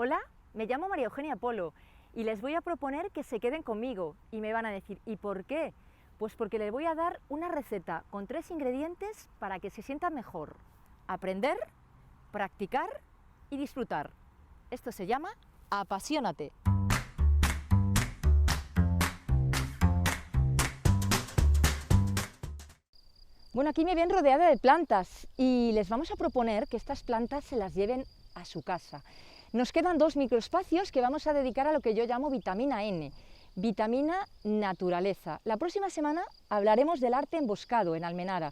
Hola, me llamo María Eugenia Polo y les voy a proponer que se queden conmigo y me van a decir ¿y por qué? Pues porque les voy a dar una receta con 3 ingredientes para que se sientan mejor. Aprender, practicar y disfrutar. Esto se llama Apasionate. Bueno, aquí me ven rodeada de plantas y les vamos a proponer que estas plantas se las lleven a su casa. Nos quedan 2 microespacios que vamos a dedicar a lo que yo llamo vitamina N, vitamina naturaleza. La próxima semana hablaremos del arte emboscado en Almenara,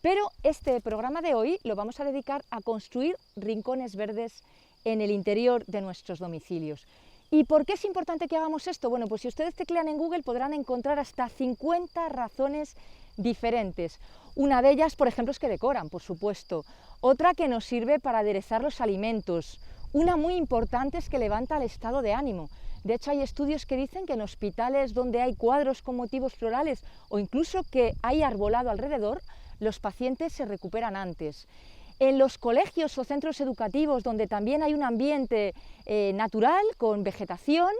pero este programa de hoy lo vamos a dedicar a construir rincones verdes en el interior de nuestros domicilios. ¿Y por qué es importante que hagamos esto? Bueno, pues si ustedes teclean en Google podrán encontrar hasta 50 razones diferentes. Una de ellas, por ejemplo, es que decoran, por supuesto. Otra que nos sirve para aderezar los alimentos. Una muy importante es que levanta el estado de ánimo. De hecho, hay estudios que dicen que en hospitales donde hay cuadros con motivos florales o incluso que hay arbolado alrededor, los pacientes se recuperan antes. En los colegios o centros educativos donde también hay un ambiente natural, con vegetación,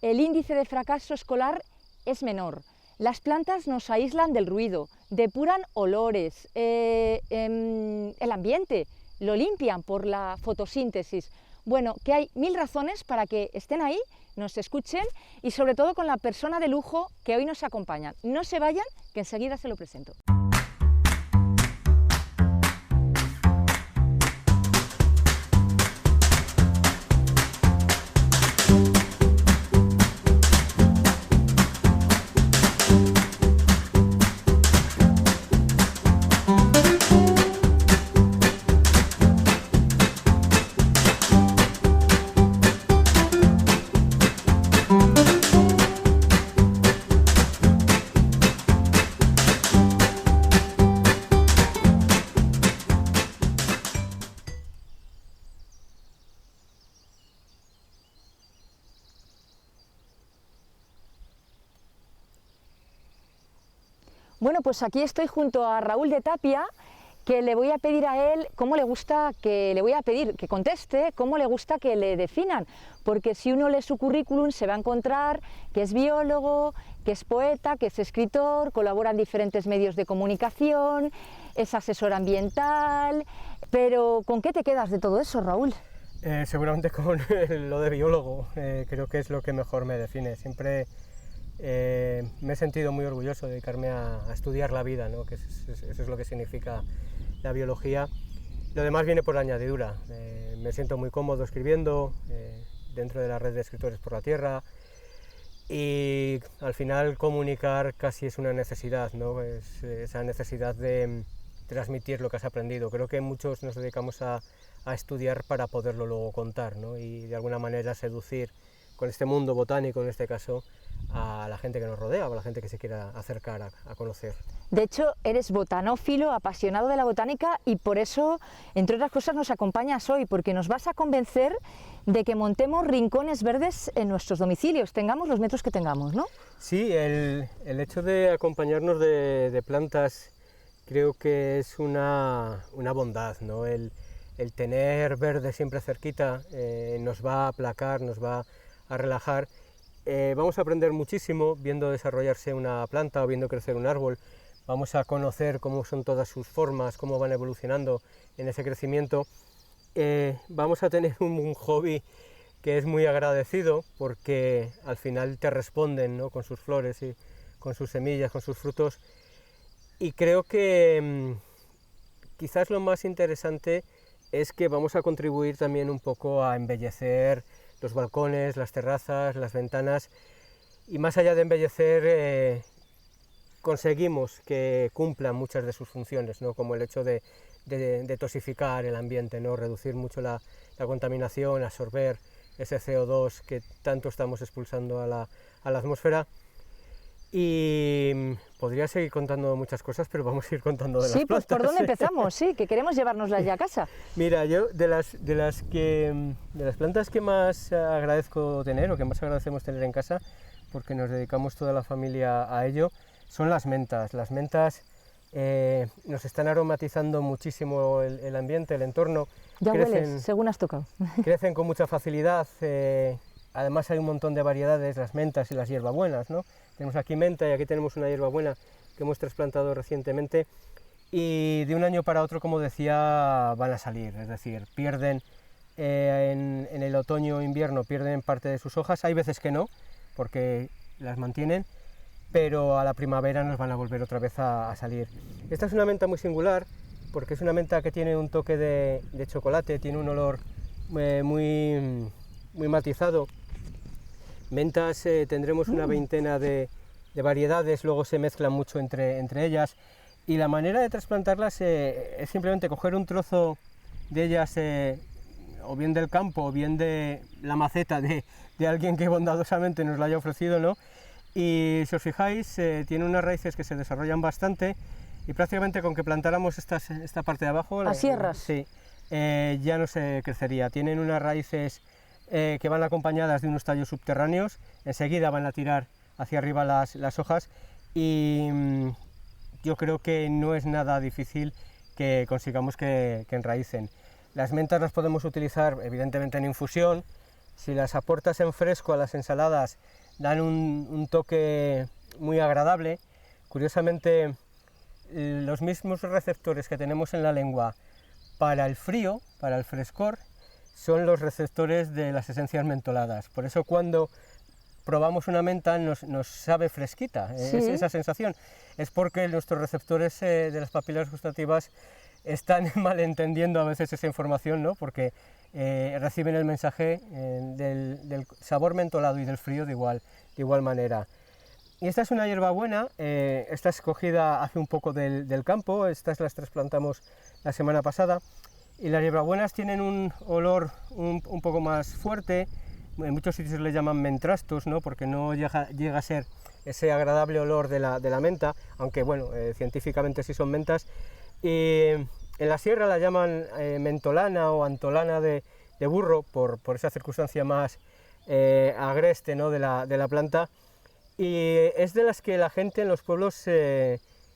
el índice de fracaso escolar es menor. Las plantas nos aíslan del ruido, depuran olores, el ambiente lo limpian por la fotosíntesis. Bueno, que hay 1000 razones para que estén ahí, nos escuchen y sobre todo con la persona de lujo que hoy nos acompaña. No se vayan, que enseguida se lo presento. Bueno, pues aquí estoy junto a Raúl de Tapia, que le voy a pedir a él cómo le gusta que le voy a pedir que conteste, cómo le gusta que le definan, porque si uno lee su currículum se va a encontrar que es biólogo, que es poeta, que es escritor, colabora en diferentes medios de comunicación, es asesor ambiental, pero ¿con qué te quedas de todo eso, Raúl? Seguramente con lo de biólogo, creo que es lo que mejor me define. Siempre me he sentido muy orgulloso de dedicarme a estudiar la vida, ¿no? Que eso es lo que significa la biología. Lo demás viene por añadidura. Me siento muy cómodo escribiendo dentro de la red de escritores por la tierra y al final comunicar casi es una necesidad, ¿no? Es esa necesidad de transmitir lo que has aprendido. Creo que muchos nos dedicamos a estudiar para poderlo luego contar, ¿no? Y de alguna manera seducir con este mundo botánico, en este caso, a la gente que nos rodea o a la gente que se quiera acercar a conocer. De hecho, eres botanófilo, apasionado de la botánica y por eso, entre otras cosas, nos acompañas hoy, porque nos vas a convencer de que montemos rincones verdes en nuestros domicilios, tengamos los metros que tengamos, ¿no? Sí, el hecho de acompañarnos de plantas creo que es una bondad, ¿no? El tener verde siempre cerquita nos va a aplacar, nos va a relajar. Vamos a aprender muchísimo viendo desarrollarse una planta o viendo crecer un árbol. Vamos a conocer cómo son todas sus formas, cómo van evolucionando en ese crecimiento. Vamos a tener un hobby que es muy agradecido porque al final te responden, ¿no? Con sus flores y con sus semillas, con sus frutos. Y creo que quizás lo más interesante es que vamos a contribuir también un poco a embellecer los balcones, las terrazas, las ventanas, y más allá de embellecer conseguimos que cumplan muchas de sus funciones, ¿no? Como el hecho de detoxificar el ambiente, ¿no? Reducir mucho la contaminación, absorber ese CO2 que tanto estamos expulsando a la atmósfera. Y podría seguir contando muchas cosas, pero vamos a ir contando de las plantas. Sí, pues ¿por dónde empezamos? Sí, que queremos llevárnoslas ya a casa. Mira, yo de las plantas que más agradezco tener, o que más agradecemos tener en casa, porque nos dedicamos toda la familia a ello, son las mentas. Las mentas nos están aromatizando muchísimo el ambiente, el entorno. Ya hueles, según has tocado. Crecen con mucha facilidad, además hay un montón de variedades, las mentas y las hierbabuenas, ¿no? Tenemos aquí menta y aquí tenemos una hierbabuena que hemos trasplantado recientemente y de un año para otro, como decía, van a salir, es decir, pierden en el otoño o invierno, pierden parte de sus hojas, hay veces que no, porque las mantienen, pero a la primavera nos van a volver otra vez a salir. Esta es una menta muy singular, porque es una menta que tiene un toque de chocolate, tiene un olor muy matizado. Mentas tendremos una veintena de variedades, luego se mezclan mucho entre ellas, y la manera de trasplantarlas es simplemente coger un trozo de ellas, o bien del campo, o bien de la maceta de alguien que bondadosamente nos la haya ofrecido, ¿no? Y si os fijáis, tiene unas raíces que se desarrollan bastante, y prácticamente con que plantáramos esta parte de abajo, ¿A sierras? Sí, ya no se crecería. Tienen unas raíces que van acompañadas de unos tallos subterráneos, enseguida van a tirar hacia arriba las hojas, y yo creo que no es nada difícil que consigamos que enraícen. Las mentas las podemos utilizar evidentemente en infusión. Si las aportas en fresco a las ensaladas, dan un toque muy agradable. Curiosamente, los mismos receptores que tenemos en la lengua para el frío, para el frescor, son los receptores de las esencias mentoladas. Por eso cuando probamos una menta nos sabe fresquita, ¿Sí? es esa sensación. Es porque nuestros receptores de las papilas gustativas están malentendiendo a veces esa información, ¿no? Porque reciben el mensaje del sabor mentolado y del frío de igual manera. Y esta es una hierbabuena, esta es cogida hace un poco del campo, estas las trasplantamos la semana pasada, y las hierbabuenas tienen un olor un poco más fuerte, en muchos sitios le llaman mentrastos, ¿no? Porque no llega a ser ese agradable olor de la menta, aunque bueno, científicamente sí son mentas, y en la sierra la llaman mentolana o antolana de burro, por esa circunstancia más agreste, ¿no? de la planta, y es de las que la gente en los pueblos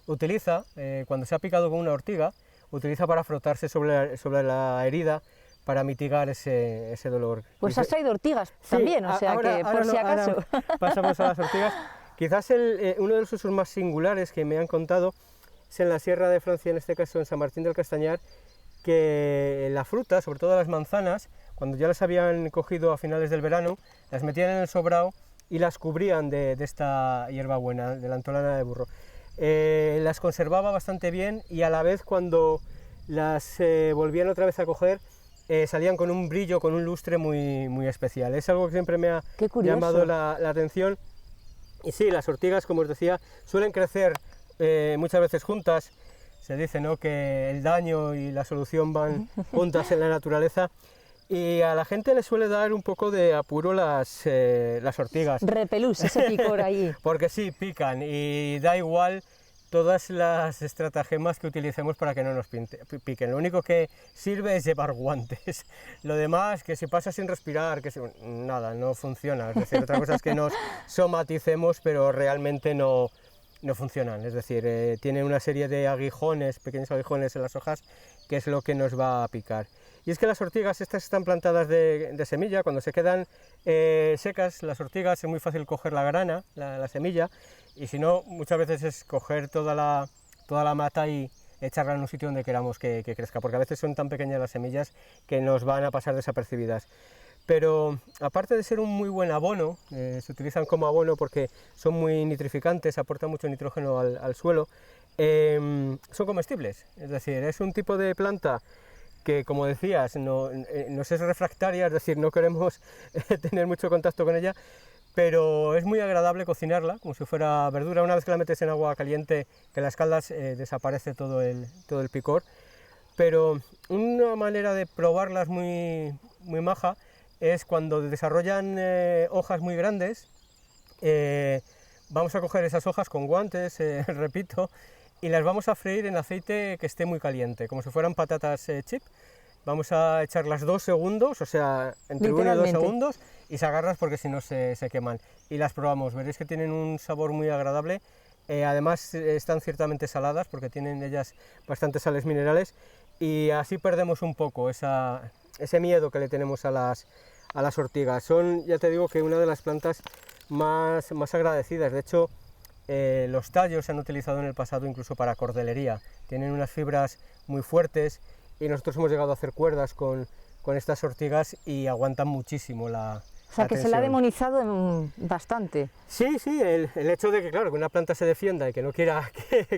utiliza cuando se ha picado con una ortiga, utiliza para frotarse sobre la herida para mitigar ese dolor. Pues has traído ortigas Sí, también, o sea ahora, que por si acaso. ahora pasamos a las ortigas. Quizás uno de los usos más singulares que me han contado es en la Sierra de Francia, en este caso en San Martín del Castañar, que la fruta, sobre todo las manzanas, cuando ya las habían cogido a finales del verano, las metían en el sobrao y las cubrían de esta hierbabuena, de la antolana de burro. Las conservaba bastante bien, y a la vez cuando las volvían otra vez a coger, salían con un brillo, con un lustre muy especial. Es algo que siempre me ha llamado la atención. Y sí, las ortigas, como os decía, suelen crecer muchas veces juntas. Se dice, ¿no?, que el daño y la solución van juntas en la naturaleza, y a la gente le suele dar un poco de apuro las ortigas. Repelús, ese picor ahí. Porque sí, pican, y da igual todas las estratagemas que utilicemos para que no nos piquen. Lo único que sirve es llevar guantes. Lo demás, que se pasa sin respirar, nada, no funciona. Es decir, otra cosa es que nos somaticemos, pero realmente no funcionan. Es decir, tiene una serie de aguijones, pequeños aguijones en las hojas, que es lo que nos va a picar. Y es que las ortigas estas están plantadas de semilla. Cuando se quedan secas las ortigas es muy fácil coger la grana, la semilla, y si no, muchas veces es coger toda la mata y echarla en un sitio donde queramos que crezca, porque a veces son tan pequeñas las semillas que nos van a pasar desapercibidas. Pero aparte de ser un muy buen abono, se utilizan como abono porque son muy nitrificantes, aportan mucho nitrógeno al suelo, son comestibles. Es decir, es un tipo de planta que, como decías, nos es refractaria, es decir, no queremos tener mucho contacto con ella, pero es muy agradable cocinarla, como si fuera verdura. Una vez que la metes en agua caliente, que la escaldas, desaparece todo el picor. Pero una manera de probarlas muy maja es cuando desarrollan hojas muy grandes. Vamos a coger esas hojas con guantes, repito, y las vamos a freír en aceite que esté muy caliente, como si fueran patatas chip. Vamos a echarlas 2 segundos, o sea, entre 1 y 2 segundos, y sacarlas porque si no se queman. Y las probamos, veréis que tienen un sabor muy agradable. además están ciertamente saladas porque tienen ellas bastantes sales minerales y así perdemos un poco ese miedo que le tenemos a las ortigas. Son, ya te digo, que una de las plantas más agradecidas. De hecho, los tallos se han utilizado en el pasado incluso para cordelería. Tienen unas fibras muy fuertes y nosotros hemos llegado a hacer cuerdas con estas ortigas y aguantan muchísimo la O sea, que tensión. se la ha demonizado bastante. Sí, el hecho de que, claro, que una planta se defienda y que no quiera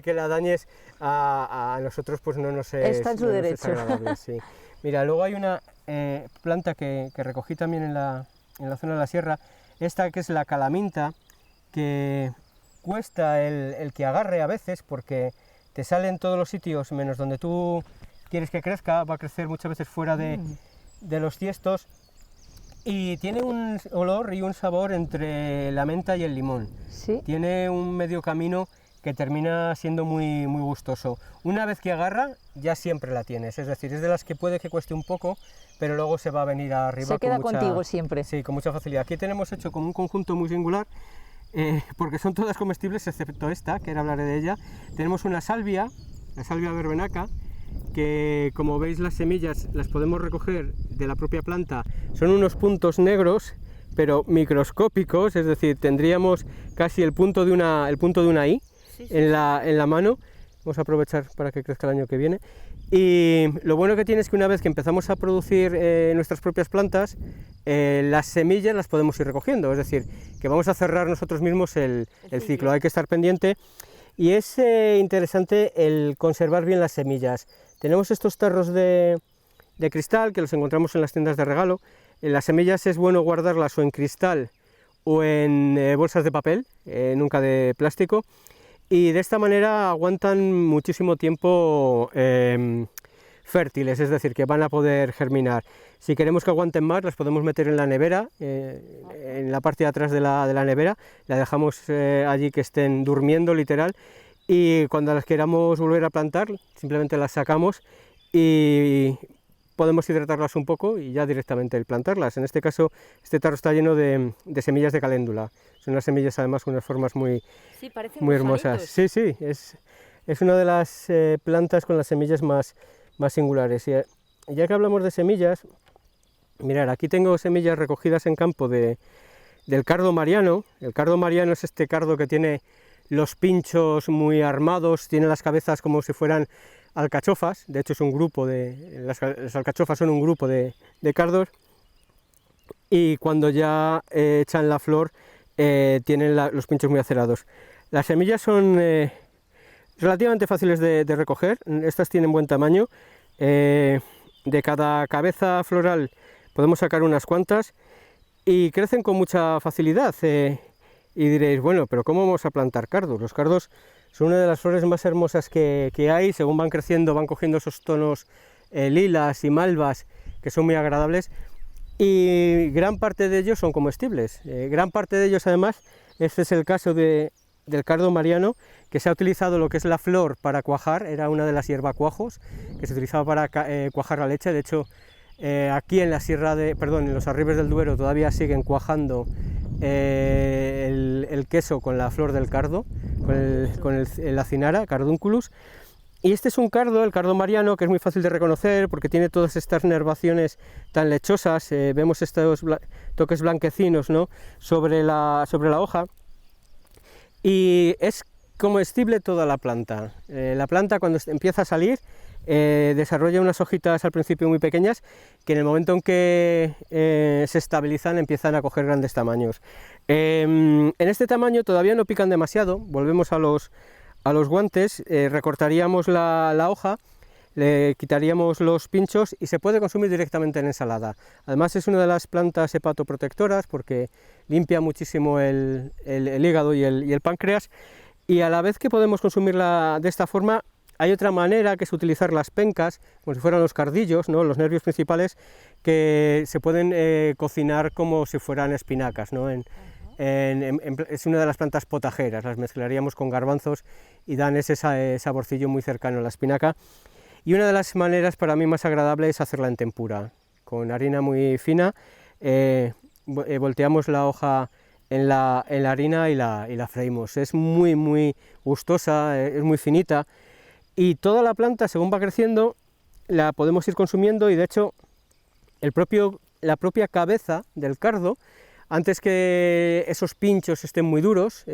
que la dañes a nosotros, pues no nos es, Está en su no nos es derecho. agradable, sí. Mira, luego hay una planta que recogí también en la zona de la sierra, esta que es la calaminta, que cuesta el que agarre a veces porque te sale en todos los sitios menos donde tú quieres que crezca, va a crecer muchas veces fuera de los tiestos y tiene un olor y un sabor entre la menta y el limón. Sí. Tiene un medio camino que termina siendo muy gustoso. Una vez que agarra, ya siempre la tienes, es decir, es de las que puede que cueste un poco, pero luego se va a venir arriba. Se queda con contigo siempre. Sí, con mucha facilidad. Aquí tenemos hecho como un conjunto muy singular, porque son todas comestibles, excepto esta, que ahora hablaré de ella. Tenemos una salvia, la salvia verbenaca, que como veis las semillas las podemos recoger de la propia planta. Son unos puntos negros, pero microscópicos, es decir, tendríamos casi el punto de una I en la mano. Vamos a aprovechar para que crezca el año que viene. Y lo bueno que tiene es que una vez que empezamos a producir nuestras propias plantas, las semillas las podemos ir recogiendo, es decir, que vamos a cerrar nosotros mismos el ciclo. Hay que estar pendiente y es interesante el conservar bien las semillas. Tenemos estos tarros de cristal que los encontramos en las tiendas de regalo. Las semillas es bueno guardarlas o en cristal o en bolsas de papel, nunca de plástico. Y de esta manera aguantan muchísimo tiempo fértiles, es decir, que van a poder germinar. Si queremos que aguanten más, las podemos meter en la nevera, en la parte de atrás de la nevera, la dejamos allí que estén durmiendo literal, y cuando las queramos volver a plantar, simplemente las sacamos y podemos hidratarlas un poco y ya directamente el plantarlas. En este caso, este tarro está lleno de semillas de caléndula. Son unas semillas además con unas formas muy hermosas. Sí, es una de las plantas con las semillas más singulares. Y ya que hablamos de semillas, mirad, aquí tengo semillas recogidas en campo del cardo mariano. El cardo mariano es este cardo que tiene los pinchos muy armados, tiene las cabezas como si fueran alcachofas. De hecho es un grupo las alcachofas son un grupo de cardos, y cuando ya echan la flor tienen los pinchos muy acerados. Las semillas son relativamente fáciles de recoger, estas tienen buen tamaño, de cada cabeza floral podemos sacar unas cuantas y crecen con mucha facilidad. Y diréis, bueno, pero ¿cómo vamos a plantar cardos? Los cardos son una de las flores más hermosas que hay. Según van creciendo van cogiendo esos tonos lilas y malvas que son muy agradables, y gran parte de ellos son comestibles. Gran parte de ellos, además, este es el caso del cardo mariano, que se ha utilizado lo que es la flor para cuajar. Era una de las hierbacuajos que se utilizaba para cuajar la leche. De hecho, aquí en en los Arribes del Duero todavía siguen cuajando el queso con la flor del cardo, con el acinara, Cardunculus. Y este es un cardo, el cardo mariano, que es muy fácil de reconocer porque tiene todas estas nervaciones tan lechosas. Vemos estos toques blanquecinos, ¿no?, sobre la hoja, y es comestible toda la planta. La planta, cuando empieza a salir, desarrolla unas hojitas al principio muy pequeñas, que en el momento en que se estabilizan empiezan a coger grandes tamaños. En este tamaño todavía no pican demasiado. Volvemos a los guantes, recortaríamos la hoja, le quitaríamos los pinchos y se puede consumir directamente en ensalada. Además es una de las plantas hepatoprotectoras porque limpia muchísimo el hígado y el páncreas, y a la vez que podemos consumirla de esta forma, hay otra manera, que es utilizar las pencas, como si fueran los cardillos, ¿no?, los nervios principales, que se pueden cocinar como si fueran espinacas, ¿no? Es una de las plantas potajeras, las mezclaríamos con garbanzos y dan ese saborcillo muy cercano a la espinaca. Y una de las maneras para mí más agradable es hacerla en tempura, con harina muy fina. Volteamos la hoja en la harina y la freímos. Es muy gustosa, es muy finita, y toda la planta, según va creciendo, la podemos ir consumiendo, y de hecho la propia cabeza del cardo, antes que esos pinchos estén muy duros,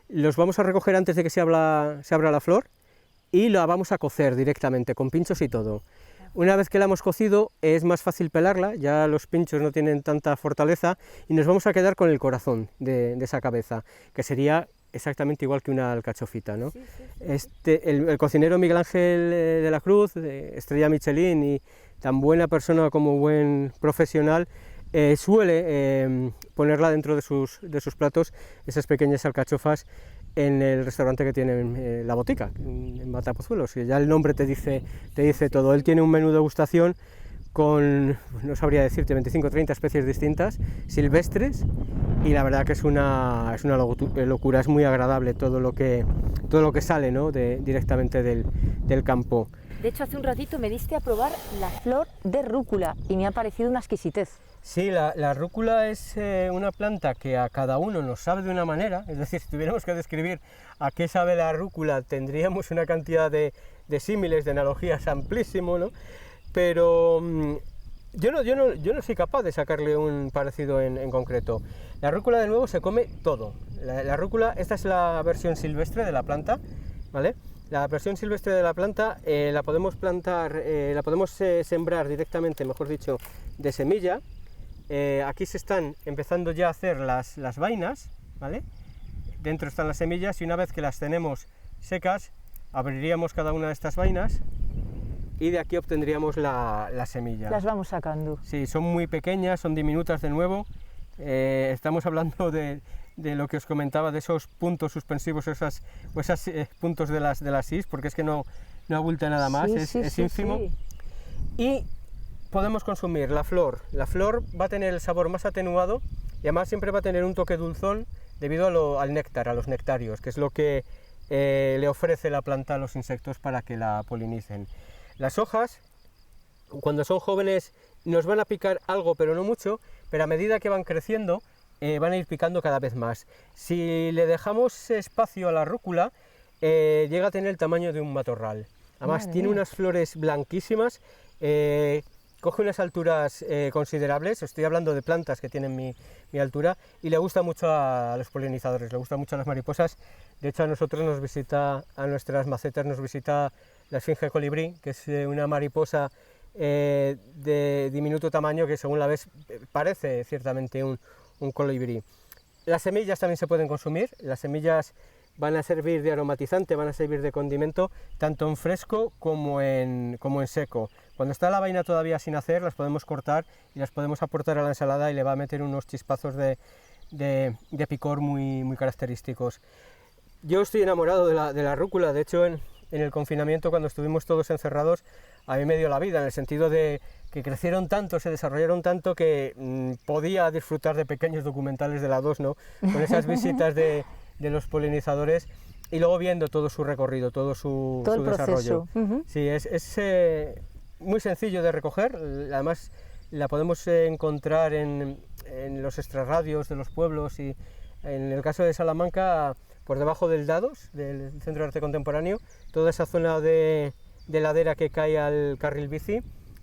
los vamos a recoger antes de que se abra la flor, y la vamos a cocer directamente, con pinchos y todo. Una vez que la hemos cocido, es más fácil pelarla, ya los pinchos no tienen tanta fortaleza, y nos vamos a quedar con el corazón de esa cabeza, que sería exactamente igual que una alcachofita, ¿no? Sí, sí, sí. El cocinero Miguel Ángel de la Cruz, estrella Michelin, y tan buena persona como buen profesional, suele ponerla dentro de sus platos, esas pequeñas alcachofas, en el restaurante que tiene La Botica, en Matapozuelos, y ya el nombre te dice todo. Él tiene un menú de degustación con, no sabría decirte, 25 o 30 especies distintas, silvestres, y la verdad que es una locura, es muy agradable todo lo que sale, ¿no?, directamente del campo. De hecho, hace un ratito me diste a probar la flor de rúcula y me ha parecido una exquisitez. Sí, la rúcula es una planta que a cada uno nos sabe de una manera, es decir, si tuviéramos que describir a qué sabe la rúcula, tendríamos una cantidad de símiles, de analogías amplísimo, ¿no? Pero yo no soy capaz de sacarle un parecido en concreto. La rúcula, de nuevo, se come todo. La rúcula, esta es la versión silvestre de la planta, ¿vale? La versión silvestre de la planta la podemos plantar, la podemos sembrar directamente, mejor dicho, de semilla. Aquí se están empezando ya a hacer las vainas, ¿vale? Dentro están las semillas, y una vez que las tenemos secas, abriríamos cada una de estas vainas, y de aquí obtendríamos la semilla. Las vamos sacando. Sí, son muy pequeñas, son diminutas de nuevo. Estamos hablando de lo que os comentaba, de esos puntos suspensivos, esos puntos de las is, porque es que no abulta nada más, es ínfimo. Sí. Y podemos consumir la flor. La flor va a tener el sabor más atenuado, y además siempre va a tener un toque dulzón debido al néctar, a los nectarios, que es lo que le ofrece la planta a los insectos para que la polinicen. Las hojas, cuando son jóvenes, nos van a picar algo, pero no mucho, pero a medida que van creciendo, van a ir picando cada vez más. Si le dejamos espacio a la rúcula, llega a tener el tamaño de un matorral. Además, tiene unas flores blanquísimas, coge unas alturas considerables. Estoy hablando de plantas que tienen mi altura, y le gusta mucho a los polinizadores, le gusta mucho a las mariposas. De hecho, a nuestras macetas nos visita la esfinge colibrí, que es una mariposa de diminuto tamaño, que según la ves parece ciertamente un colibrí. Las semillas también se pueden consumir. Las semillas van a servir de aromatizante, van a servir de condimento, tanto en fresco como en seco. Cuando está la vaina todavía sin hacer, las podemos cortar y las podemos aportar a la ensalada, y le va a meter unos chispazos de picor muy característicos. Yo estoy enamorado de la rúcula. De hecho, en el confinamiento, cuando estuvimos todos encerrados, a mí me dio la vida, en el sentido de que crecieron tanto, se desarrollaron tanto, que podía disfrutar de pequeños documentales de la 2, ¿no?, con esas visitas de los polinizadores, y luego viendo todo su recorrido, todo su desarrollo. Sí, es muy sencillo de recoger. Además la podemos encontrar en los extrarradios de los pueblos, y en el caso de Salamanca, por debajo del Dados, del Centro de Arte Contemporáneo, toda esa zona de ladera que cae al carril bici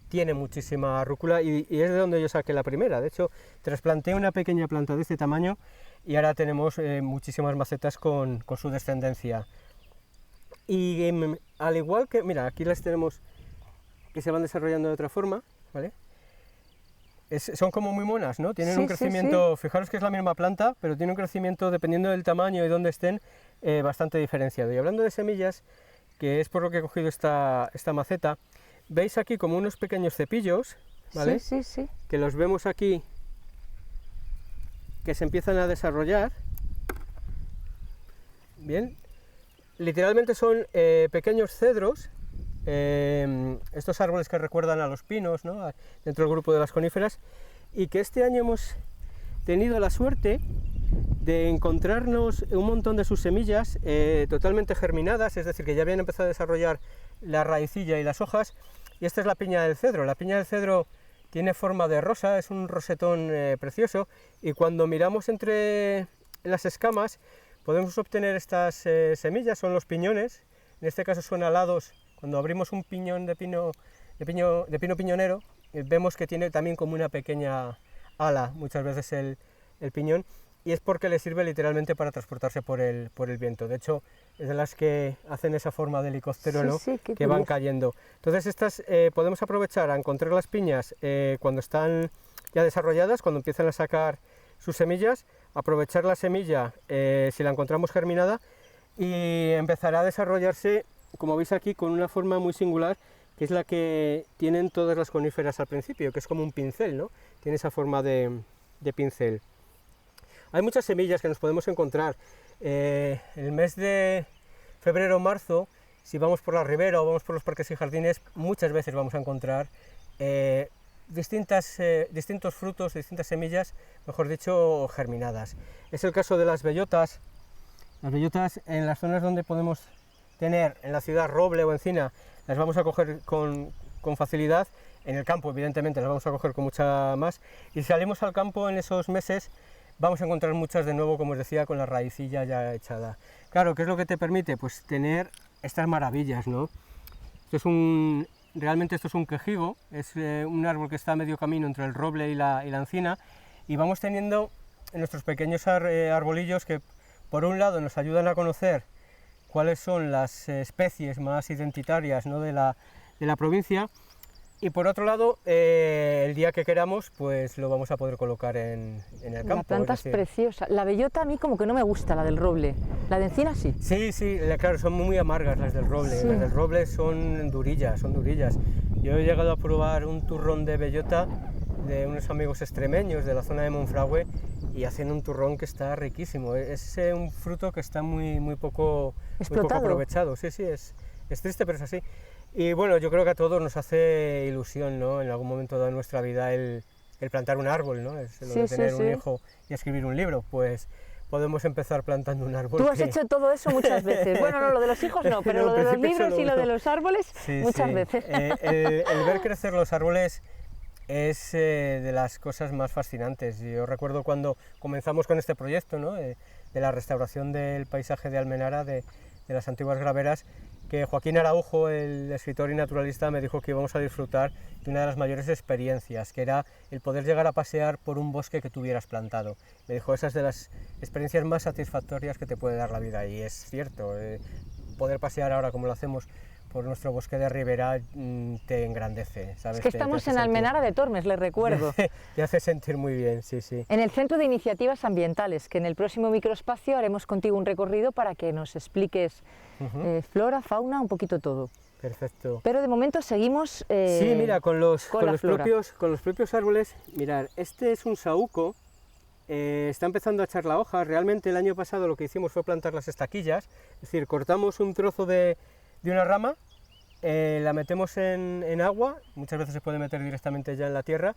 tiene muchísima rúcula, y es de donde yo saqué la primera. De hecho, trasplanté una pequeña planta de este tamaño, y ahora tenemos muchísimas macetas con su descendencia. Y al igual que, mira, aquí las tenemos que se van desarrollando de otra forma, ¿vale? Son como muy monas, ¿no? Tienen un crecimiento, fijaros que es la misma planta, pero tiene un crecimiento, dependiendo del tamaño y dónde estén, bastante diferenciado. Y hablando de semillas, que es por lo que he cogido esta maceta, veis aquí como unos pequeños cepillos, ¿vale? Sí. Que los vemos aquí, que se empiezan a desarrollar. Bien, literalmente son pequeños cedros, estos árboles que recuerdan a los pinos, ¿no?, dentro del grupo de las coníferas, y que este año hemos tenido la suerte de encontrarnos un montón de sus semillas totalmente germinadas, es decir, que ya habían empezado a desarrollar la raicilla y las hojas. Y esta es la piña del cedro. La piña del cedro tiene forma de rosa, es un rosetón precioso, y cuando miramos entre las escamas podemos obtener estas semillas, son los piñones, en este caso son alados. Cuando abrimos un piñón de pino piñonero, vemos que tiene también como una pequeña ala, muchas veces el piñón, y es porque le sirve literalmente para transportarse por el viento. De hecho, es de las que hacen esa forma de helicóptero, ¿no? Que van cayendo. Entonces estas podemos aprovechar a encontrar las piñas cuando están ya desarrolladas, cuando empiezan a sacar sus semillas, aprovechar la semilla si la encontramos germinada, y empezará a desarrollarse, como veis aquí, con una forma muy singular, que es la que tienen todas las coníferas al principio, que es como un pincel, ¿no? Tiene esa forma de pincel. Hay muchas semillas que nos podemos encontrar. El mes de febrero o marzo, si vamos por la ribera o vamos por los parques y jardines, muchas veces vamos a encontrar distintos frutos, distintas semillas, mejor dicho, germinadas. Es el caso de las bellotas. Las bellotas, en las zonas donde podemos tener en la ciudad roble o encina, las vamos a coger con facilidad. En el campo, evidentemente, las vamos a coger con mucha más. Y si salimos al campo en esos meses, vamos a encontrar muchas de nuevo, como os decía, con la raicilla ya echada. Claro, ¿qué es lo que te permite? Pues tener estas maravillas, ¿no? Realmente esto es un quejigo, es un árbol que está a medio camino entre el roble y la encina, y vamos teniendo nuestros pequeños arbolillos que, por un lado, nos ayudan a conocer cuáles son las especies más identitarias, ¿no?, de la provincia, y por otro lado, el día que queramos, pues lo vamos a poder colocar en el campo. La planta es preciosa. La bellota a mí como que no me gusta, la del roble. La de encina sí. Sí, claro, son muy amargas las del roble. Sí. Las del roble son durillas, Yo he llegado a probar un turrón de bellota de unos amigos extremeños de la zona de Monfragüe, y hacen un turrón que está riquísimo. Es un fruto que está muy poco aprovechado. Sí, es triste, pero es así. Y bueno, yo creo que a todos nos hace ilusión, ¿no?, en algún momento de nuestra vida el plantar un árbol, ¿no? Es lo de tener un hijo y escribir un libro, pues podemos empezar plantando un árbol. Tú has hecho todo eso muchas veces. Bueno, no, lo de los hijos no, pero lo de los libros y lo de los árboles muchas veces. El ver crecer los árboles es de las cosas más fascinantes. Yo recuerdo cuando comenzamos con este proyecto, ¿no?, de la restauración del paisaje de Almenara, de las antiguas graveras, que Joaquín Araujo, el escritor y naturalista, me dijo que íbamos a disfrutar de una de las mayores experiencias, que era el poder llegar a pasear por un bosque que tú hubieras plantado. Me dijo, esa es de las experiencias más satisfactorias que te puede dar la vida, y es cierto, poder pasear ahora como lo hacemos por nuestro bosque de ribera te engrandece, ¿sabes? Es que estamos en Almenara de Tormes, les recuerdo. Te hace sentir muy bien, sí. En el Centro de Iniciativas Ambientales, que en el próximo microespacio haremos contigo un recorrido para que nos expliques flora, fauna, un poquito todo. Perfecto. Pero de momento seguimos sí, mira, con los propios árboles. Mirad, este es un saúco, está empezando a echar la hoja. Realmente el año pasado lo que hicimos fue plantar las estaquillas, es decir, cortamos un trozo de una rama, la metemos en agua, muchas veces se puede meter directamente ya en la tierra,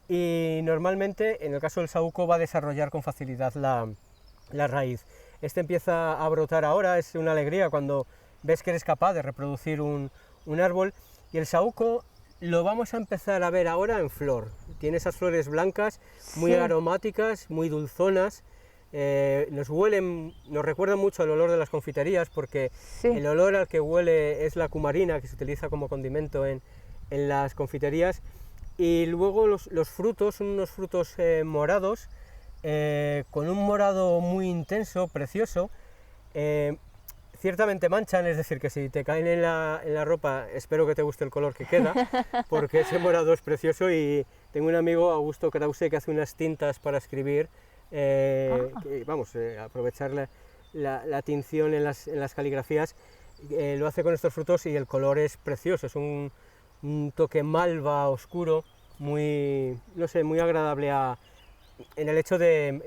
y normalmente, en el caso del saúco, va a desarrollar con facilidad la raíz. Este empieza a brotar ahora, es una alegría cuando ves que eres capaz de reproducir un árbol, y el saúco lo vamos a empezar a ver ahora en flor. Tiene esas flores blancas, muy aromáticas, muy dulzonas. Nos recuerdan mucho al olor de las confiterías, porque el olor al que huele es la cumarina, que se utiliza como condimento en las confiterías, y luego los frutos son unos frutos morados, con un morado muy intenso, precioso. Ciertamente manchan, es decir, que si te caen en la ropa, espero que te guste el color que queda, porque ese morado es precioso. Y tengo un amigo, Augusto Krause, que hace unas tintas para escribir, aprovechar la tinción en las caligrafías, lo hace con estos frutos, y el color es precioso, es un toque malva, oscuro, muy agradable en el hecho de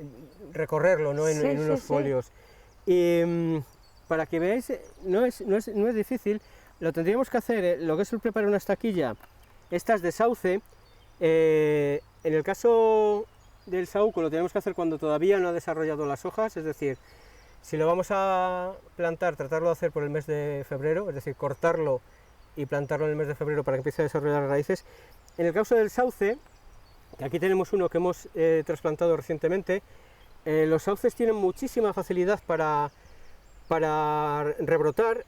recorrerlo, ¿no?, en unos folios. Y para que veáis, no es difícil. Lo tendríamos que hacer, lo que es el preparar una estaquilla, estas de sauce. En el caso del saúco lo tenemos que hacer cuando todavía no ha desarrollado las hojas, es decir, si lo vamos a plantar, tratarlo de hacer por el mes de febrero, es decir, cortarlo y plantarlo en el mes de febrero para que empiece a desarrollar raíces. En el caso del sauce, Aquí tenemos uno que hemos trasplantado recientemente. Los sauces tienen muchísima facilidad para rebrotar,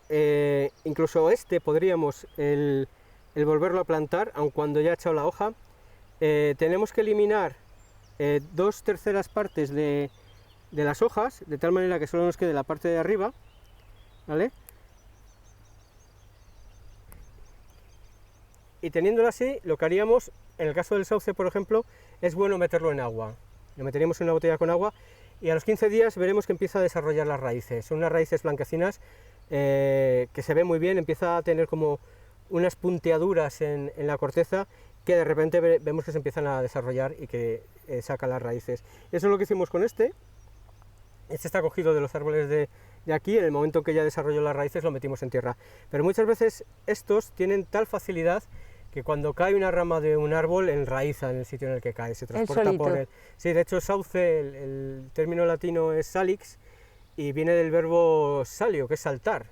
incluso este podríamos el volverlo a plantar, aun cuando ya ha echado la hoja. Tenemos que eliminar 2/3 partes de las hojas, de tal manera que solo nos quede la parte de arriba, ¿vale? Y teniéndolo así, lo que haríamos, en el caso del sauce, por ejemplo, es bueno meterlo en agua. Lo meteríamos en una botella con agua y a los 15 días veremos que empieza a desarrollar las raíces. Son unas raíces blanquecinas que se ven muy bien, empieza a tener como unas punteaduras en la corteza que de repente vemos que se empiezan a desarrollar y que sacan las raíces. Eso es lo que hicimos con este. Este está cogido de los árboles de aquí, en el momento en que ya desarrolló las raíces lo metimos en tierra. Pero muchas veces estos tienen tal facilidad que cuando cae una rama de un árbol enraiza en el sitio en el que cae, se transporta por él. Sí, de hecho sauce, el término latino es salix y viene del verbo salio, que es saltar,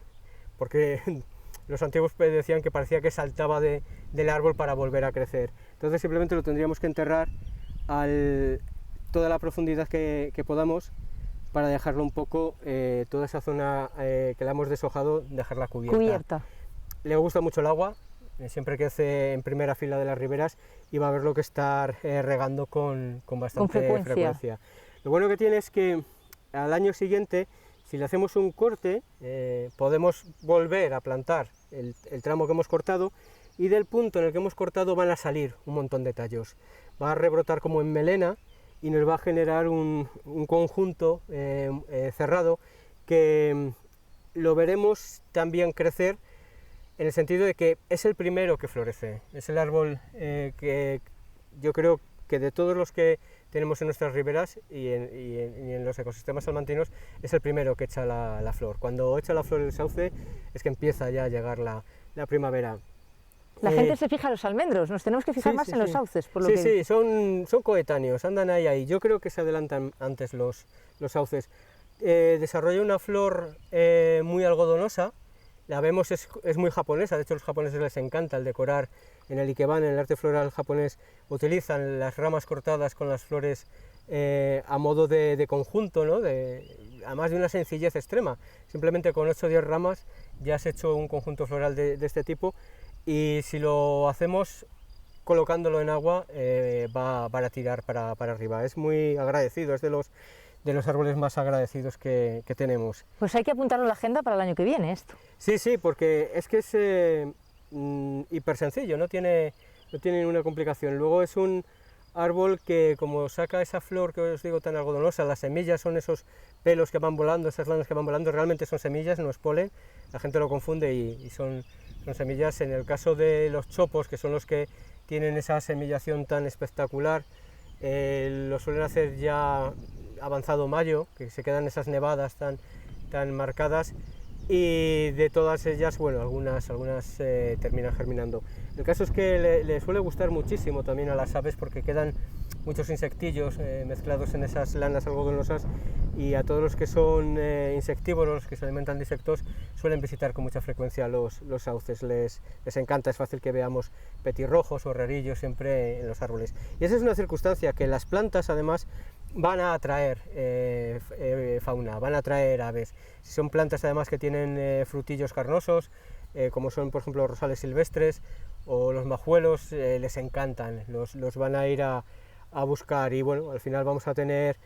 porque los antiguos decían que parecía que saltaba del árbol para volver a crecer. Entonces simplemente lo tendríamos que enterrar a toda la profundidad que podamos para dejarlo un poco, toda esa zona que la hemos deshojado, dejarla cubierta. Le gusta mucho el agua, siempre crece en primera fila de las riberas y va a haberlo que estar regando con bastante frecuencia. Lo bueno que tiene es que al año siguiente, si le hacemos un corte, podemos volver a plantar el tramo que hemos cortado y del punto en el que hemos cortado van a salir un montón de tallos. Va a rebrotar como en melena y nos va a generar un conjunto cerrado que lo veremos también crecer en el sentido de que es el primero que florece, es el árbol que yo creo que de todos los que tenemos en nuestras riberas y en los ecosistemas salmantinos es el primero que echa la flor. Cuando echa la flor el sauce es que empieza ya a llegar la primavera. La gente se fija en los almendros, nos tenemos que fijar más en los sauces. Por lo que... Sí, son coetáneos, andan ahí. Yo creo que se adelantan antes los sauces. Desarrolla una flor muy algodonosa, la vemos, es muy japonesa, de hecho a los japoneses les encanta el decorar en el ikebana, en el arte floral japonés, utilizan las ramas cortadas con las flores a modo de conjunto, ¿no? Además de una sencillez extrema, simplemente con 8 o 10 ramas ya has hecho un conjunto floral de este tipo. Y si lo hacemos colocándolo en agua, va a tirar para arriba. Es muy agradecido, es de los árboles más agradecidos que tenemos. Pues hay que apuntarlo en la agenda para el año que viene esto. Sí, porque es que es hiper sencillo, no tiene ninguna complicación. Luego es un árbol que, como saca esa flor que os digo tan algodonosa, las semillas son esos pelos que van volando, esas lanas que van volando, realmente son semillas, no es polen. La gente lo confunde y son semillas. En el caso de los chopos, que son los que tienen esa semillación tan espectacular, lo suelen hacer ya avanzado mayo, que se quedan esas nevadas tan marcadas, y de todas ellas, bueno, algunas terminan germinando. El caso es que le suele gustar muchísimo también a las aves porque quedan muchos insectillos mezclados en esas lanas algodonosas, y a todos los que son insectívoros, que se alimentan de insectos, suelen visitar con mucha frecuencia los sauces. Les encanta, es fácil que veamos petirrojos o rarillos siempre en los árboles. Y esa es una circunstancia que las plantas además van a atraer fauna, van a atraer aves. Si son plantas además que tienen frutillos carnosos, como son por ejemplo los rosales silvestres o los majuelos, les encantan, los van a ir a buscar, y bueno, al final vamos a tener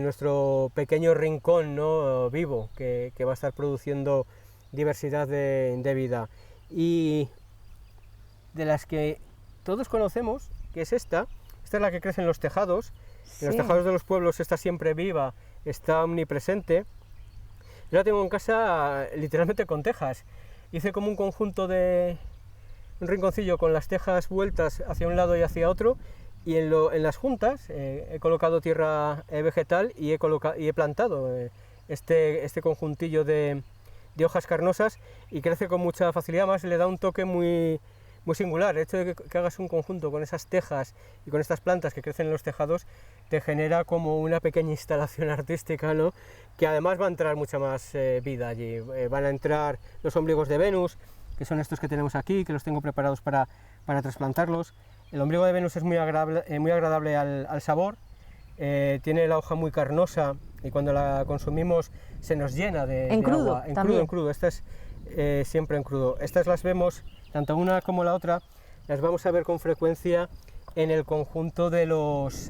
nuestro pequeño rincón, ¿no?, vivo, que va a estar produciendo diversidad de vida, y de las que todos conocemos, que es esta es la que crece en los tejados. Sí. En los tejados de los pueblos está siempre viva, está omnipresente. Yo la tengo en casa literalmente con tejas. Hice como un conjunto de un rinconcillo con las tejas vueltas hacia un lado y hacia otro, y en las juntas he colocado tierra vegetal y he plantado este conjuntillo de hojas carnosas, y crece con mucha facilidad. Más le da un toque muy singular. El hecho de que hagas un conjunto con esas tejas y con estas plantas que crecen en los tejados te genera como una pequeña instalación artística, ¿no?, que además va a entrar mucha más vida allí. Van a entrar los ombligos de Venus, que son estos que tenemos aquí, que los tengo preparados para trasplantarlos. El ombligo de Venus es muy agradable al sabor, tiene la hoja muy carnosa y cuando la consumimos se nos llena de crudo, agua. también. En crudo, estas siempre en crudo. Estas las vemos, tanto una como la otra, las vamos a ver con frecuencia en el conjunto de los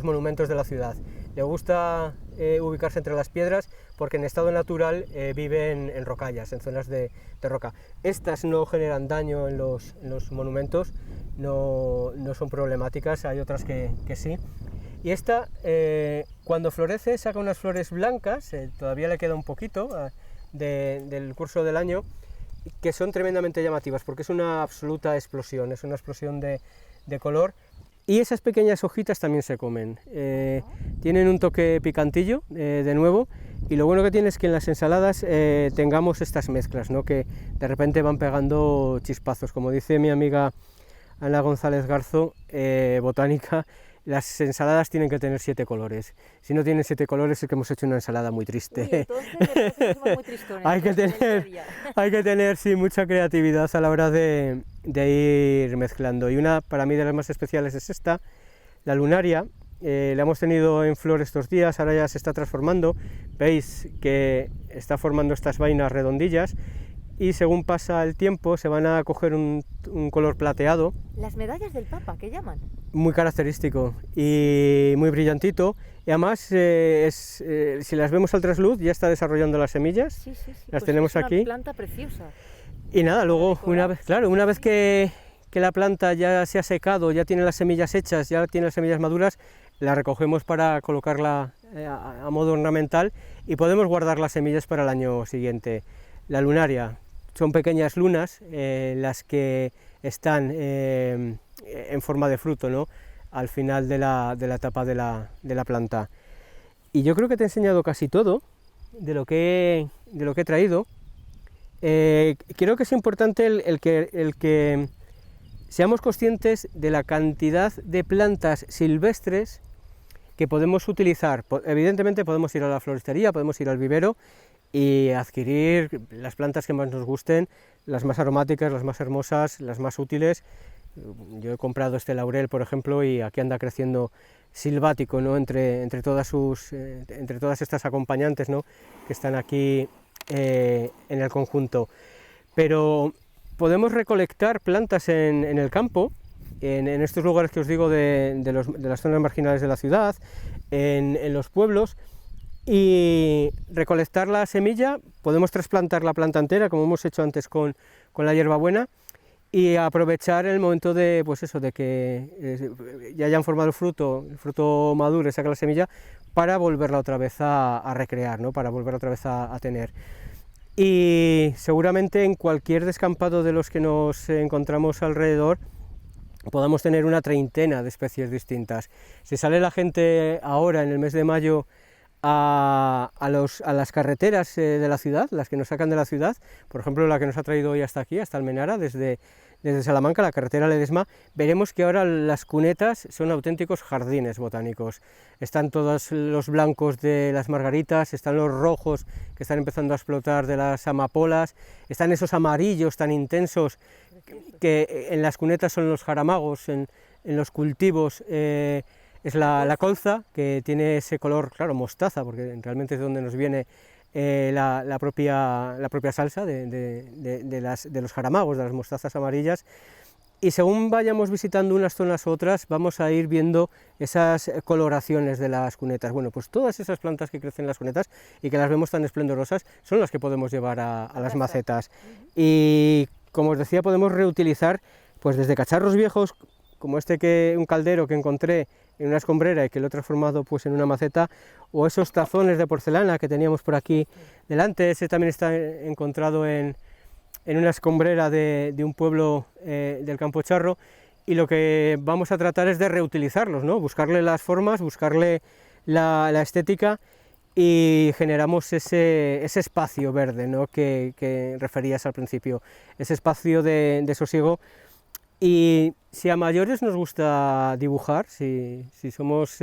monumentos de la ciudad. Le gusta ubicarse entre las piedras porque en estado natural viven en rocallas, en zonas de roca. Estas no generan daño en los monumentos, no son problemáticas, hay otras que sí. Y esta, cuando florece, saca unas flores blancas, todavía le queda un poquito del curso del año, que son tremendamente llamativas porque es una absoluta explosión, es una explosión de color. Y esas pequeñas hojitas también se comen, tienen un toque picantillo de nuevo, y lo bueno que tiene es que en las ensaladas tengamos estas mezclas, ¿no? Que de repente van pegando chispazos, como dice mi amiga Ana González Garzo, botánica. Las ensaladas tienen que tener 7 colores. Si no tienen 7 colores es que hemos hecho una ensalada muy triste. Uy, entonces somos muy tristones. hay que tener sí, mucha creatividad a la hora de ir mezclando. Y una para mí de las más especiales es esta, la lunaria. La hemos tenido en flor estos días, ahora ya se está transformando. Veis que está formando estas vainas redondillas y según pasa el tiempo se van a coger un color plateado. Las medallas del Papa, ¿qué llaman? Muy característico y muy brillantito, y además si las vemos al trasluz ya está desarrollando las semillas. Sí. Las pues tenemos es aquí. Una planta preciosa. Y nada, luego una vez que la planta ya se ha secado, ya tiene las semillas hechas, ya tiene las semillas maduras, la recogemos para colocarla a modo ornamental y podemos guardar las semillas para el año siguiente. La lunaria son pequeñas lunas las que están en forma de fruto, ¿no? Al final de la etapa de la planta. Y yo creo que te he enseñado casi todo de lo que he traído. Creo que es importante el que seamos conscientes de la cantidad de plantas silvestres que podemos utilizar. Evidentemente podemos ir a la floristería, podemos ir al vivero y adquirir las plantas que más nos gusten, las más aromáticas, las más hermosas, las más útiles. Yo he comprado este laurel, por ejemplo, y aquí anda creciendo silvático, ¿no? entre todas estas acompañantes, ¿no? Que están aquí en el conjunto. Pero podemos recolectar plantas en el campo, en estos lugares que os digo de las zonas marginales de la ciudad, en los pueblos, y recolectar la semilla. Podemos trasplantar la planta entera, como hemos hecho antes con la hierbabuena, y aprovechar el momento de, pues eso, de que ya hayan formado el fruto maduro y saca la semilla, para volverla otra vez a recrear, ¿no? Para volverla otra vez a tener. Y seguramente en cualquier descampado de los que nos encontramos alrededor podamos tener una treintena de especies distintas. Si sale la gente ahora en el mes de mayo a las carreteras de la ciudad, las que nos sacan de la ciudad, por ejemplo la que nos ha traído hoy hasta aquí, hasta Almenara, desde Salamanca, la carretera Ledesma, veremos que ahora las cunetas son auténticos jardines botánicos. Están todos los blancos de las margaritas, están los rojos que están empezando a explotar de las amapolas, están esos amarillos tan intensos que en las cunetas son los jaramagos, en los cultivos es la colza, que tiene ese color, claro, mostaza, porque realmente es de donde nos viene la propia salsa de los jaramagos, de las mostazas amarillas. Y según vayamos visitando unas zonas u otras, vamos a ir viendo esas coloraciones de las cunetas. Bueno, pues todas esas plantas que crecen en las cunetas y que las vemos tan esplendorosas son las que podemos llevar a las macetas. Y como os decía, podemos reutilizar pues desde cacharros viejos, como un caldero que encontré en una escombrera y que lo he transformado pues en una maceta, o esos tazones de porcelana que teníamos por aquí delante. Ese también está encontrado en una escombrera de un pueblo del Campo Charro, y lo que vamos a tratar es de reutilizarlos, ¿no? Buscarle las formas, buscarle la estética, y generamos ese espacio verde, ¿no? que referías al principio, ese espacio de sosiego. Y si a mayores nos gusta dibujar, si somos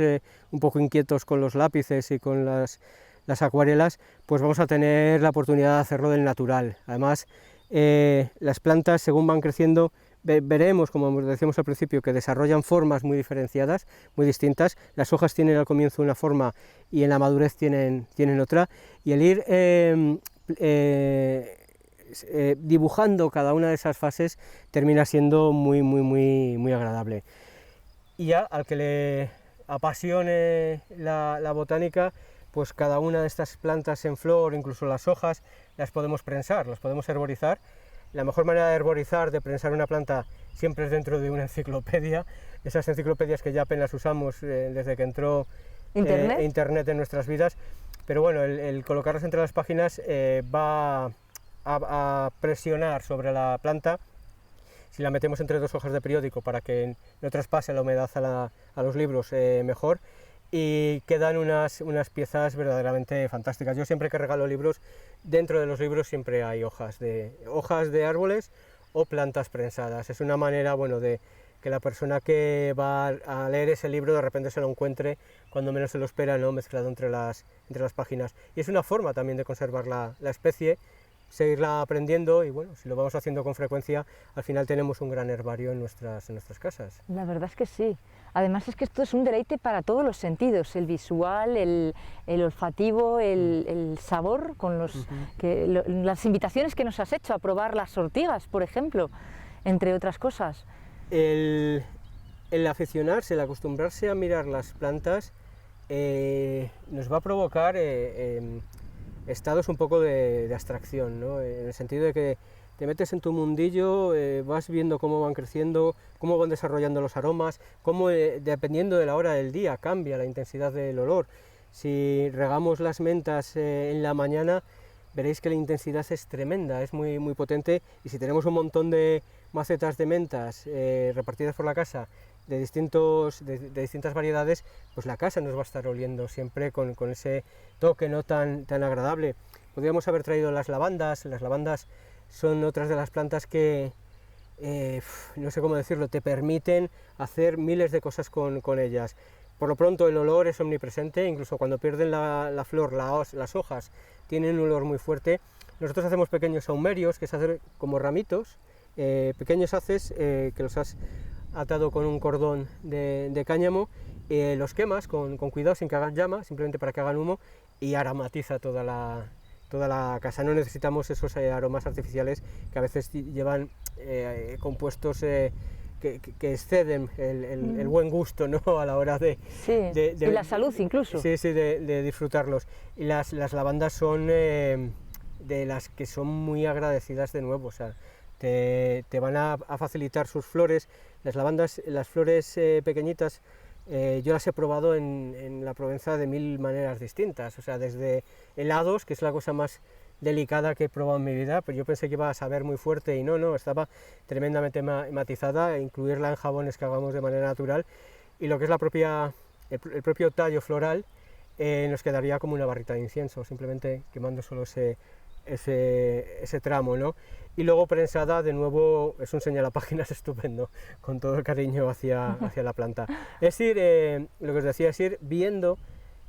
un poco inquietos con los lápices y con las acuarelas, pues vamos a tener la oportunidad de hacerlo del natural. Además, las plantas, según van creciendo, veremos, como decíamos al principio, que desarrollan formas muy diferenciadas, muy distintas. Las hojas tienen al comienzo una forma y en la madurez tienen otra, y el ir dibujando cada una de esas fases termina siendo muy agradable. Y ya al que le apasione la botánica, pues cada una de estas plantas en flor, incluso las hojas, las podemos prensar, las podemos herborizar. La mejor manera de herborizar, de prensar una planta, siempre es dentro de una enciclopedia, esas enciclopedias que ya apenas usamos desde que entró Internet en nuestras vidas, pero bueno, el colocarlas entre las páginas va a presionar sobre la planta. Si la metemos entre dos hojas de periódico para que no traspase la humedad a los libros, mejor, y quedan unas piezas verdaderamente fantásticas. Yo siempre que regalo libros, dentro de los libros siempre hay hojas de árboles o plantas prensadas. Es una manera, bueno, de que la persona que va a leer ese libro de repente se lo encuentre cuando menos se lo espera, ¿no?, mezclado entre las páginas. Y es una forma también de conservar la especie, seguirla aprendiendo, y bueno, si lo vamos haciendo con frecuencia, al final tenemos un gran herbario en nuestras casas. La verdad es que sí. Además es que esto es un deleite para todos los sentidos, el visual, el olfativo, el sabor, con las invitaciones que nos has hecho a probar las ortigas, por ejemplo, entre otras cosas. El aficionarse, el acostumbrarse a mirar las plantas nos va a provocar estados un poco de abstracción, ¿no? En el sentido de que te metes en tu mundillo, vas viendo cómo van creciendo, cómo van desarrollando los aromas, cómo dependiendo de la hora del día cambia la intensidad del olor. Si regamos las mentas en la mañana, veréis que la intensidad es tremenda, es muy potente, y si tenemos un montón de macetas de mentas repartidas por la casa de distintas variedades, pues la casa nos va a estar oliendo siempre con ese toque no tan agradable. Podríamos haber traído las lavandas son otras de las plantas que, no sé cómo decirlo, te permiten hacer miles de cosas con ellas. Por lo pronto el olor es omnipresente, incluso cuando pierden la flor, las hojas tienen un olor muy fuerte. Nosotros hacemos pequeños saumerios, que es hacer como ramitos, pequeños haces que los has atado con un cordón de cáñamo, los quemas con cuidado sin que hagan llama, simplemente para que hagan humo, y aromatiza toda la casa. No necesitamos esos aromas artificiales que a veces llevan compuestos que exceden el buen gusto, ¿no?, a la hora de y la salud incluso. Sí, de disfrutarlos. Y las lavandas son de las que son muy agradecidas de nuevo, o sea, te van a facilitar sus flores. Las lavandas, las flores pequeñitas, yo las he probado en la Provenza de 1000 maneras distintas, o sea, desde helados, que es la cosa más delicada que he probado en mi vida, pero yo pensé que iba a saber muy fuerte y no, estaba tremendamente matizada, incluirla en jabones que hagamos de manera natural, y lo que es el propio tallo floral nos quedaría como una barrita de incienso, simplemente quemando solo ese tramo, ¿no? Y luego prensada, de nuevo, es un señalapáginas estupendo, con todo el cariño hacia la planta. Es ir, lo que os decía, es ir viendo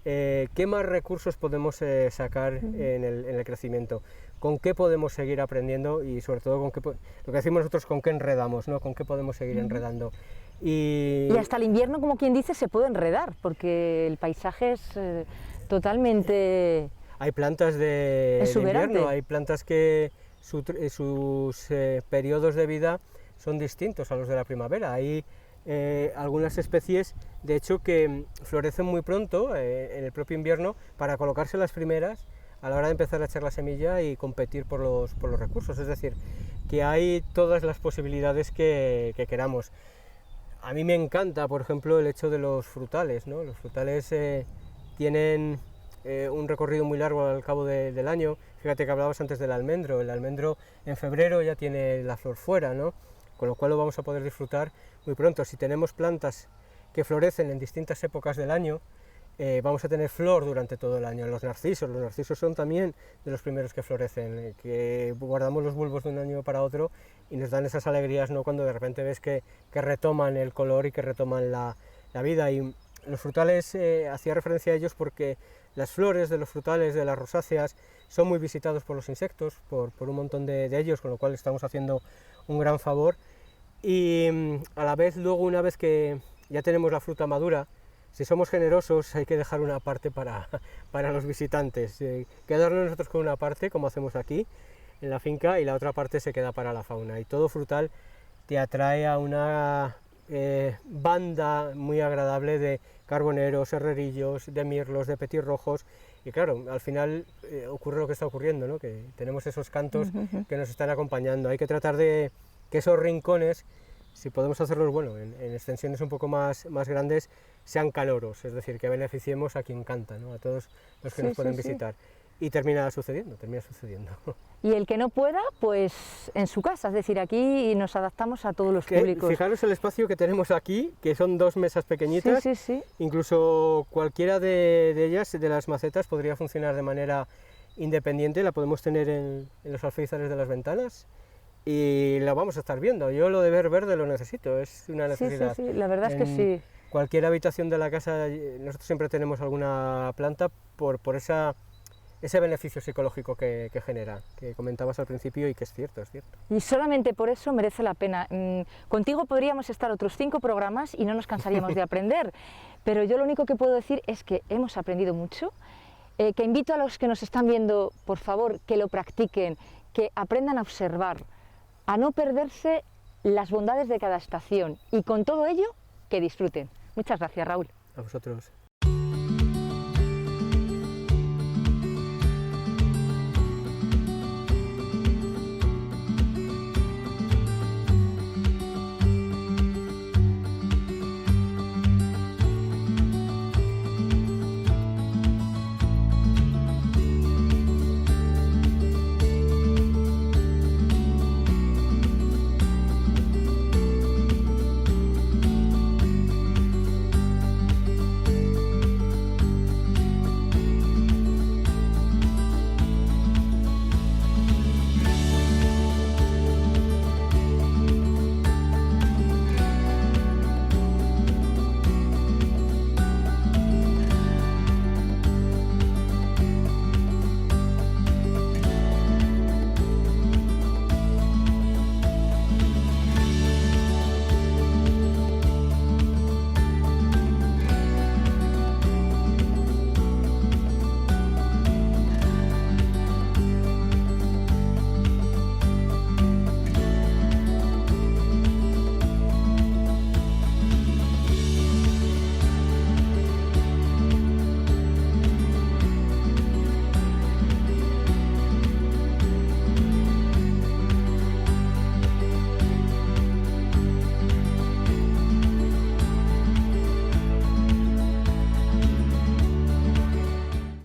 qué más recursos podemos sacar en el crecimiento, con qué podemos seguir aprendiendo, y sobre todo lo que decimos nosotros, con qué enredamos, ¿no?, con qué podemos seguir enredando. Y hasta el invierno, como quien dice, se puede enredar, porque el paisaje es totalmente... Hay plantas de invierno, hay plantas que sus periodos de vida son distintos a los de la primavera. Hay algunas especies, de hecho, que florecen muy pronto en el propio invierno para colocarse las primeras a la hora de empezar a echar la semilla y competir por los recursos. Es decir, que hay todas las posibilidades que queramos. A mí me encanta, por ejemplo, el hecho de los frutales, ¿no? Los frutales tienen un recorrido muy largo al cabo del año. Fíjate que hablabas antes del almendro. El almendro en febrero ya tiene la flor fuera, ¿no?, con lo cual lo vamos a poder disfrutar muy pronto. Si tenemos plantas que florecen en distintas épocas del año, vamos a tener flor durante todo el año. Los narcisos son también de los primeros que florecen, que guardamos los bulbos de un año para otro y nos dan esas alegrías, ¿no?, cuando de repente ves que retoman el color y que retoman la vida. Y los frutales, hacía referencia a ellos porque las flores de los frutales, de las rosáceas, son muy visitados por los insectos, por un montón de ellos, con lo cual estamos haciendo un gran favor. y a la vez luego, una vez que ya tenemos la fruta madura, si somos generosos hay que dejar una parte para los visitantes, quedarnos nosotros con una parte, como hacemos aquí en la finca, y la otra parte se queda para la fauna. Y todo frutal te atrae a una banda muy agradable de carboneros, herrerillos, de mirlos, de petirrojos, y claro, al final ocurre lo que está ocurriendo, ¿no? Que tenemos esos cantos que nos están acompañando. Hay que tratar de que esos rincones, si podemos hacerlos en extensiones un poco más grandes, sean caloros, es decir, que beneficiemos a quien canta, ¿no? A todos los que nos pueden visitar. Y termina sucediendo. Y el que no pueda, pues en su casa, es decir, aquí nos adaptamos a todos los públicos. Fijaros el espacio que tenemos aquí, que son 2 mesas pequeñitas, incluso cualquiera de ellas, de las macetas, podría funcionar de manera independiente, la podemos tener en los alféizares de las ventanas, y la vamos a estar viendo. Yo lo de ver verde lo necesito, es una necesidad. Sí, la verdad es que sí. Cualquier habitación de la casa, nosotros siempre tenemos alguna planta por ese beneficio psicológico que genera, que comentabas al principio y que es cierto. Y solamente por eso merece la pena. Contigo podríamos estar otros 5 programas y no nos cansaríamos de aprender, pero yo lo único que puedo decir es que hemos aprendido mucho, que invito a los que nos están viendo, por favor, que lo practiquen, que aprendan a observar, a no perderse las bondades de cada estación y con todo ello, que disfruten. Muchas gracias, Raúl. A vosotros.